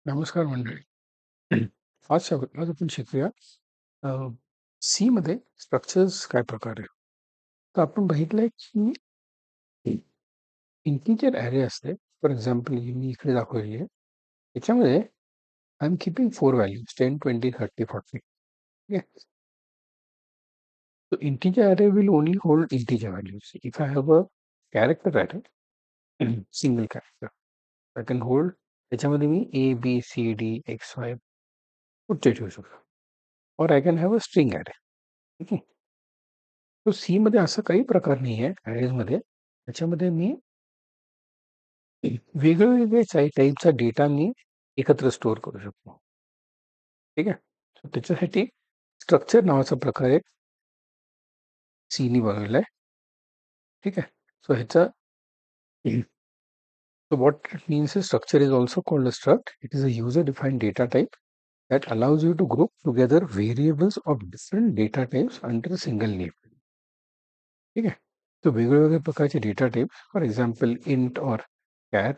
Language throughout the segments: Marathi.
नमस्कार मंडळी. आज आपण शिकूया सी मध्ये स्ट्रक्चर्स काय प्रकार आहे. तर आपण बघितलंय की इंटिजर ॲरे असते. फॉर एक्झाम्पल मी इकडे दाखवली आहे. याच्यामध्ये आय एम कीपिंग 4 व्हॅल्यूज 10, 20, 30, 40. ठीक आहे. So integer array will only hold integer values. If I have a character array, single character, I can hold त्याच्यामध्ये मी A, B, C, D, X, Y कुठचे ठेवू शकतो. और I can have a string array. ठीक आहे. तो सी मध्ये असं काही प्रकार नाही आहे ॲरेजमध्ये. त्याच्यामध्ये मी वेगवेगळे टाईपचा डेटा मी एकत्र स्टोअर करू शकतो. ठीक आहे. So त्याच्यासाठी स्ट्रक्चर नावाचा प्रकार एक सीनी बनवलेला आहे. ठीक आहे. सो ह्याचा so what it means is structure is also called a struct. It is a user defined data type that allows you to group together variables of different data types under a single name. ठीक आहे. तो वेगवेगळ्या प्रकारचे data types for example int or char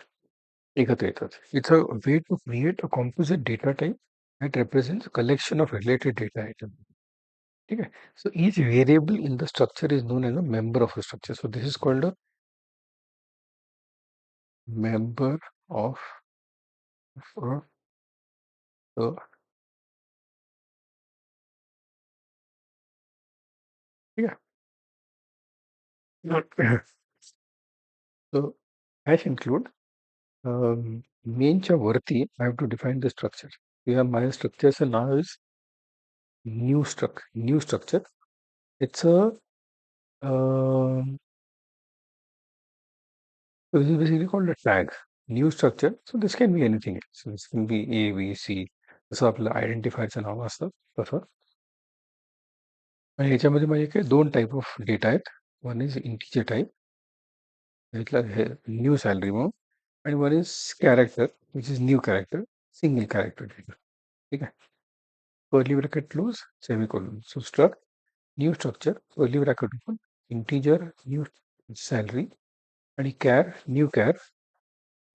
एकत्र येतात. It's a way to create a composite data type that represents a collection of related data items. ठीक है. So each variable in the structure is known as a member of a structure. So this is called a member of a ठीक है. So hash include मेनच्या वरती I have to define the structure. या माझ्या स्ट्रक्चरचं नाव is new structure. It's a so this is basically called a tag, new structure. So this can be anything else. So this can be A, B, C. जसं आपलं आयडेंटिफायरचं नाव असतं तसं. आणि ह्याच्यामध्ये माझे काही दोन टाईप ऑफ डेटा आहेत. वन इज इंटीजर टाईप, घेतलं हे न्यू सॅलरी मग, आणि one is character which is new character, single character data. ठीक आहे. Curly bracket close, semicolon. So struct new structure, curly bracket open, integer new salary, आणि char new char,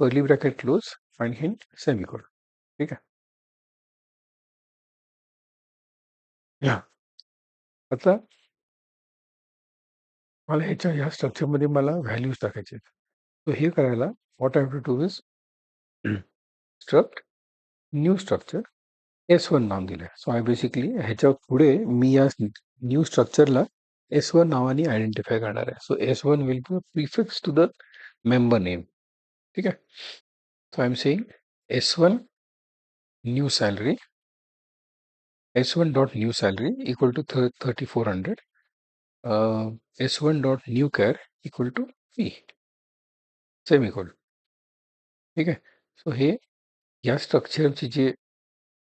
curly bracket close, आणि हिंट सेमिकोलॉन. ठीक आहे. या आता मला ह्या स्ट्रक्चरमध्ये मला व्हॅल्यूज टाकायचे आहेत. सो हे करायला what I have to do is struct new structure S1 नाव दिलं आहे. सो आय बेसिकली ह्याच्या पुढे मी या न्यू स्ट्रक्चरला S1 नावाने आयडेंटिफाय करणार आहे. So S1 will be prefix to the member name. ठीक आहे. So I am saying S1 new salary, S1 dot new salary equal to 3400, S1 dot new char equal to P semicolon. ठीक आहे. सो हे या स्ट्रक्चरचे जे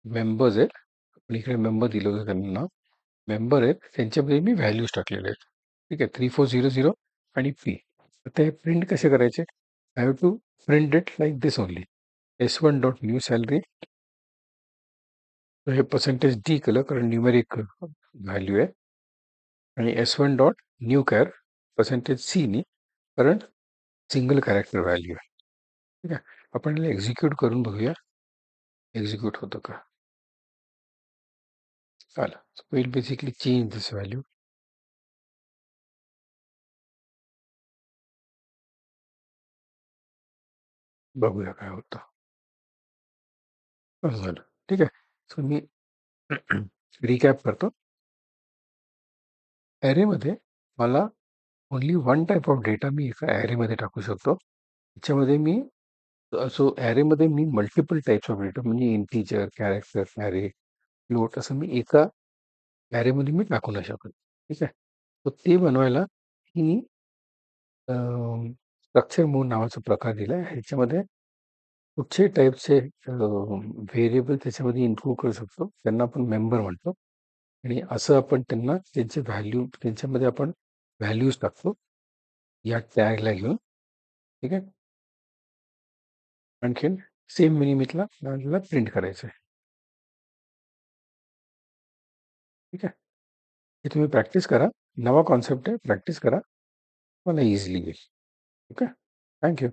मेंबर्स आहेत, आपण इकडे मेंबर दिलं होतं त्यांना, मेंबर आहेत त्यांच्यामध्ये मी व्हॅल्यूज टाकलेले आहेत. ठीक आहे. 3400 आणि P. आता हे प्रिंट कसे करायचे? I have to print it like this only. S1 dot new salary, हे पर्सेंटेज डी केलं कारण न्यूमेरिक व्हॅल्यू आहे, आणि S1 dot new char percentage C नी कारण सिंगल कॅरेक्टर व्हॅल्यू आहे. ठीक आहे. आपण याला एक्झिक्यूट करून बघूया एक्झिक्यूट होतं का. चालेल. Will basically change this value. बघूया काय होतं. असं झालं. ठीक आहे. सो मी रिकॅप करतो. ॲरेमध्ये मला only one type of data मी एका ॲरेमध्ये टाकू शकतो. त्याच्यामध्ये मी सो ॲरेमध्ये मी मल्टिपल टाईप्स ऑफ डेटा म्हणजे इंटीजर, कॅरेक्टर, ॲरे, फ्लोट असं मी एका ॲरेमध्ये मी टाकू नाही शकत. ठीक आहे. तर ते बनवायला मी स्ट्रक्चर म्हणून नावाचा प्रकार दिला आहे. ह्याच्यामध्ये कुठचे टाईपचे व्हेरिएबल त्याच्यामध्ये इन्क्लूड करू शकतो. त्यांना आपण मेंबर म्हणतो. आणि असं आपण त्यांना त्यांचे व्हॅल्यू त्यांच्यामध्ये आपण व्हॅल्यूज टाकतो या टॅगला घेऊन. ठीक आहे. आणखीन सेम मिनिमिटला आपल्याला प्रिंट करायचं आहे. ठीक आहे. हे तुम्ही प्रॅक्टिस करा. नवा कॉन्सेप्ट आहे, प्रॅक्टिस करा, मला इझिली येईल. ओके. थँक्यू.